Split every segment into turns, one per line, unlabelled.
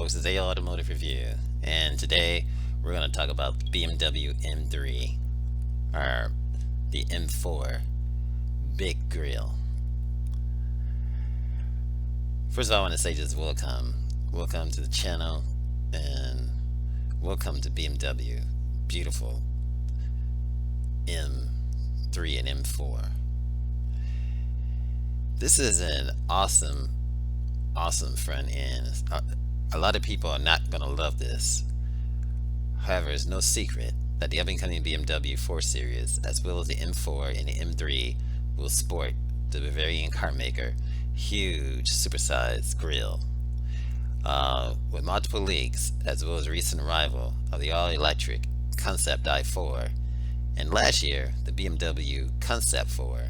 folks, it's A Automotive Review, and today we're going to talk about the BMW M3, or the M4 Big Grill. First of all, I want to say just welcome to the channel, and welcome to BMW. Beautiful M3 and M4. This is an awesome front end. A lot of people are not going to love this. However, it's no secret that the up-and-coming BMW 4 Series, as well as the M4 and the M3, will sport the Bavarian car maker huge supersized grille. With multiple leaks, as well as recent arrival of the all-electric Concept i4, and last year the BMW Concept 4,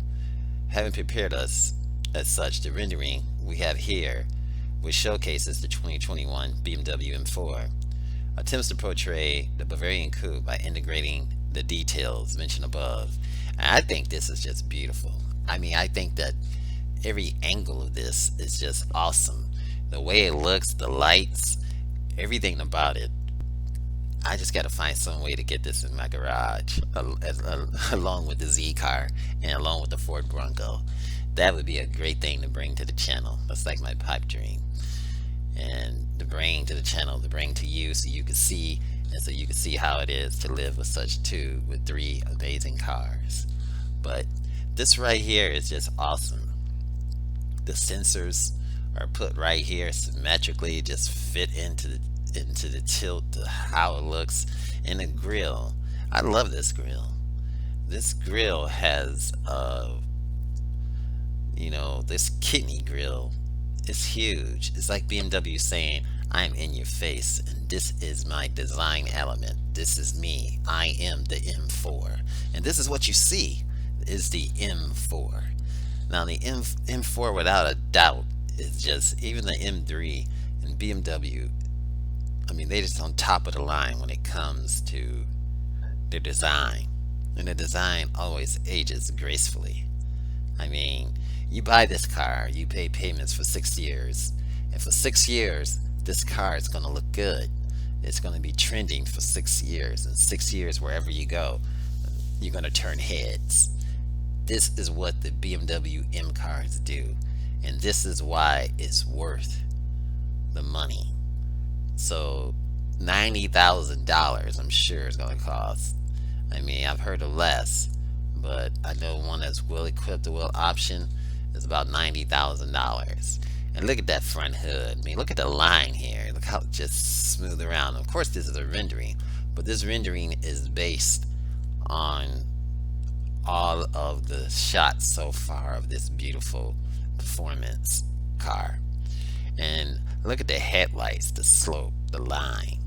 having prepared us as such, the rendering we have here, which showcases the 2021 BMW M4, attempts to portray the Bavarian coupe by integrating the details mentioned above. And I think this is just beautiful. I think that every angle of this is just awesome. The way it looks, the lights, everything about it. I just got to find some way to get this in my garage, along with the Z car and along with the Ford Bronco. That would be a great thing to bring to the channel. That's like my pipe dream. And to bring to the channel, to bring to you so you can see, and so you can see how it is to live with such with three amazing cars. But this right here is just awesome. The sensors are put right here symmetrically, just fit into the tilt to how it looks. And the grill, I love this grill. This grill has this kidney grill is huge. It's like BMW saying, I'm in your face and this is my design element. This is me. I am the M4. And this is what you see is the M4. Now the M4 without a doubt is just, even the M3 and BMW, they're just on top of the line when it comes to their design. And the design always ages gracefully. You buy this car, you pay payments for 6 years, and for 6 years, this car is going to look good. It's going to be trending for 6 years, and 6 years, wherever you go, you're going to turn heads. This is what the BMW M cars do, and this is why it's worth the money. So $90,000, I'm sure, is going to cost. I've heard of less, but I know one that's well equipped, the well option, is about $90,000. And look at that front hood. Look at the line here. Look how it just smooth around. Of course, this is a rendering, but this rendering is based on all of the shots so far of this beautiful performance car. And look at the headlights, the slope, the line.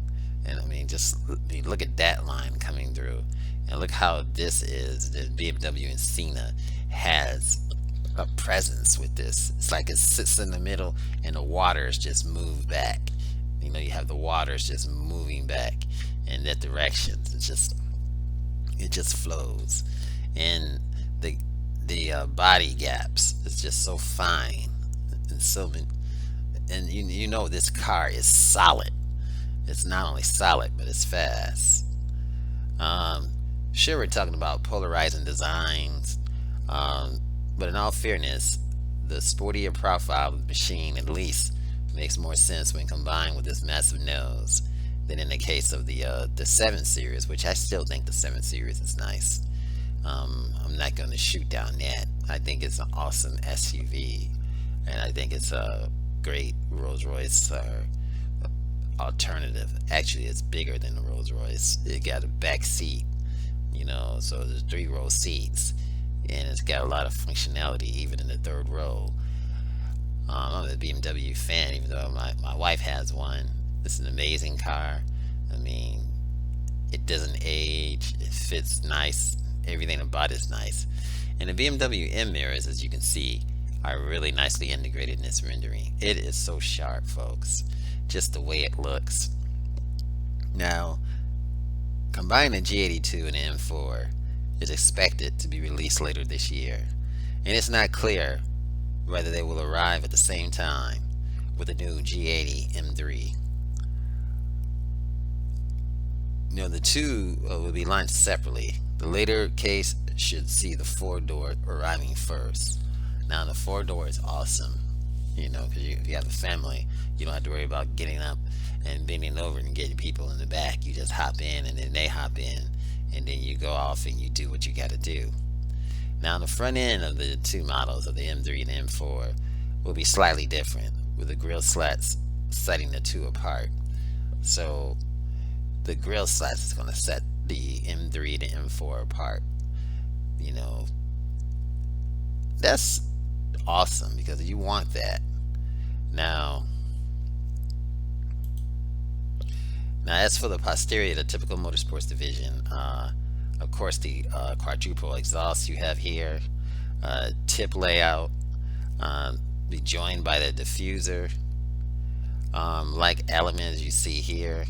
And just look at that line coming through. And look how this is. The BMW and Cena has a presence with this. It's like it sits in the middle and the waters just move back. You have the waters just moving back in that direction. It just flows. And the body gaps is just so fine and so, and this car is solid. It's not only solid, but it's fast. Sure, we're talking about polarizing designs, but in all fairness, the sportier profile of the machine at least makes more sense when combined with this massive nose than in the case of the 7 Series, which I still think the 7 Series is nice. I'm not going to shoot down that. I think it's an awesome SUV, and I think it's a great Rolls-Royce alternative. Actually, it's bigger than the Rolls-Royce. It got a back seat, so there's 3-row seats, and it's got a lot of functionality even in the 3rd row. I'm a BMW fan, even though my wife has one. It's an amazing car. It doesn't age. It fits nice. Everything about it is nice. And the BMW M mirrors, as you can see, are really nicely integrated in this rendering. It is so sharp, folks. Just the way it looks. Now, combining the G82 and the M4 is expected to be released later this year, and it's not clear whether they will arrive at the same time with the new G80 M3. The two will be launched separately. The later case should see the four door arriving first. Now, the four door is awesome, because you have a family. You don't have to worry about getting up and bending over and getting people in the back. You just hop in and then they hop in, and then you go off and you do what you got to do. Now, the front end of the two models of the M3 and the M4 will be slightly different, with the grill slats setting the two apart. So, the grill slats is going to set the M3 to M4 apart. You know, that's awesome because you want that. Now, now as for the posterior, the typical motorsports division, of course, the quadruple exhaust you have here, tip layout, be joined by the diffuser, like elements you see here.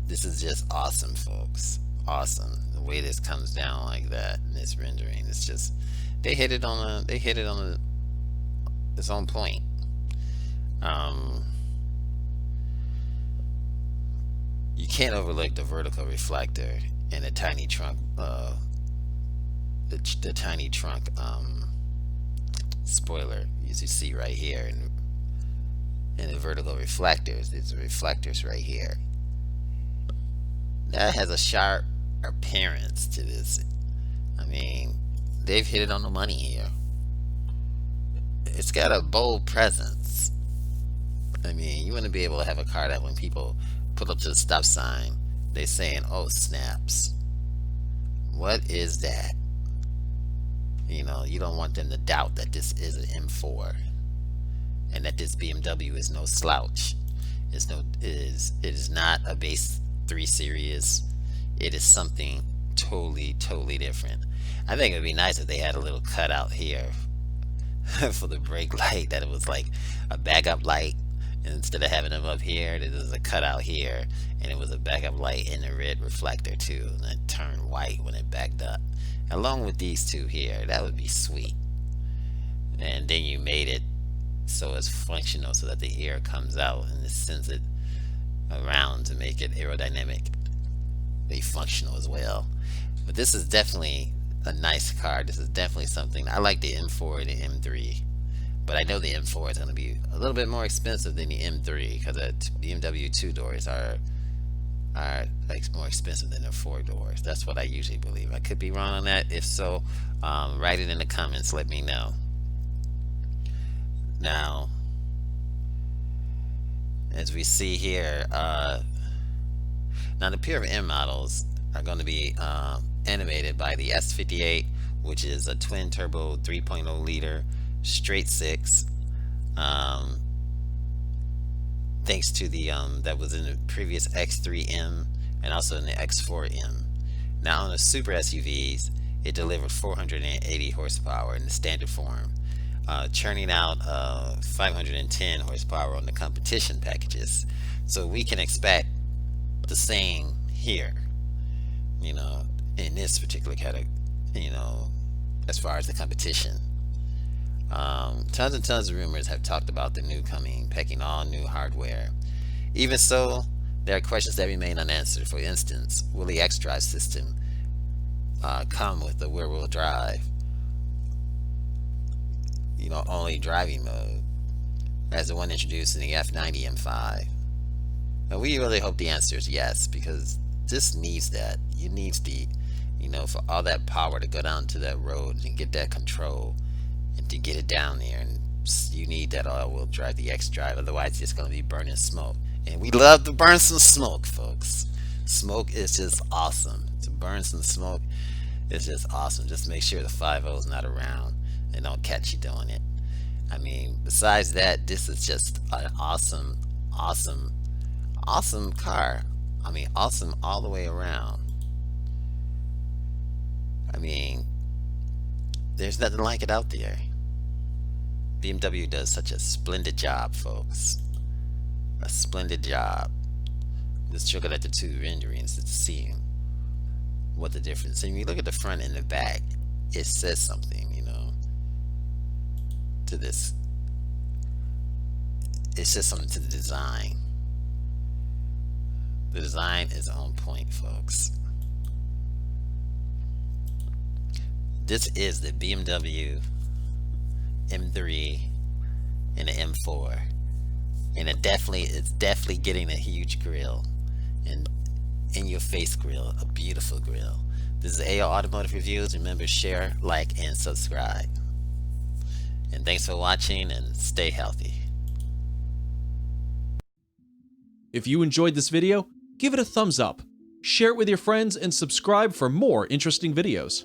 This is just awesome, folks. Awesome. The way this comes down like that in this rendering, it's just they hit it on its own point. Um, you can't overlook the vertical reflector and the tiny trunk, the tiny trunk spoiler, as you see right here, and the vertical reflectors. These are reflectors right here. That has a sharp appearance to this. I mean, they've hit it on the money here. It's got a bold presence. I mean, you want to be able to have a car that when people pull up to the stop sign, they saying, "Oh snaps, what is that?" You don't want them to doubt that this is an M4 and that this BMW is no slouch. It is not a base 3 series. It is something totally different. I think it would be nice if they had a little cutout here for the brake light, that it was like a backup light. And instead of having them up here, there was a cutout here, and it was a backup light in the red reflector too, and it turned white when it backed up. Along with these two here, that would be sweet. And then you made it so it's functional, so that the air comes out and it sends it around to make it aerodynamic, be functional as well. But this is definitely a nice car. This is definitely something. I like the M4 and the M3, but I know the M4 is going to be a little bit more expensive than the M3 because the BMW two doors are like more expensive than the four doors. That's what I usually believe. I could be wrong on that. If so, write it in the comments. Let me know. Now, as we see here, now the Pure M models are going to be animated by the S58, which is a twin turbo 3.0 liter straight six. Thanks to the that was in the previous X3M and also in the X4M. Now on the super SUVs, it delivered 480 horsepower in the standard form, churning out 510 horsepower on the competition packages. So we can expect the same here, in this particular category, as far as the competition. Tons and tons of rumors have talked about the new coming, packing all new hardware. Even so, there are questions that remain unanswered. For instance, will the X-Drive system come with the rear-wheel drive, only driving mode, as the one introduced in the F90 M5? And we really hope the answer is yes, because this needs that. It needs for all that power to go down to that road and get that control and to get it down there. And you need that all-wheel drive, the X-Drive. Otherwise, it's just going to be burning smoke. And we love to burn some smoke, folks. Smoke is just awesome. To burn some smoke is just awesome. Just make sure the 5.0 is not around and don't catch you doing it. I mean, besides that, this is just an awesome car. I mean, awesome all the way around. I mean, there's nothing like it out there. BMW does such a splendid job, folks. A splendid job. Just looking at the two renderings to see what the difference. And when you look at the front and the back, it says something, to this. It says something to the design. The design is on point, folks. This is the BMW M3 and the M4, and it's definitely getting a huge grill, and in-your-face grill, a beautiful grill. This is AO Automotive Reviews. Remember, share, like, and subscribe. And thanks for watching, and stay healthy.
If you enjoyed this video, give it a thumbs up, share it with your friends, and subscribe for more interesting videos.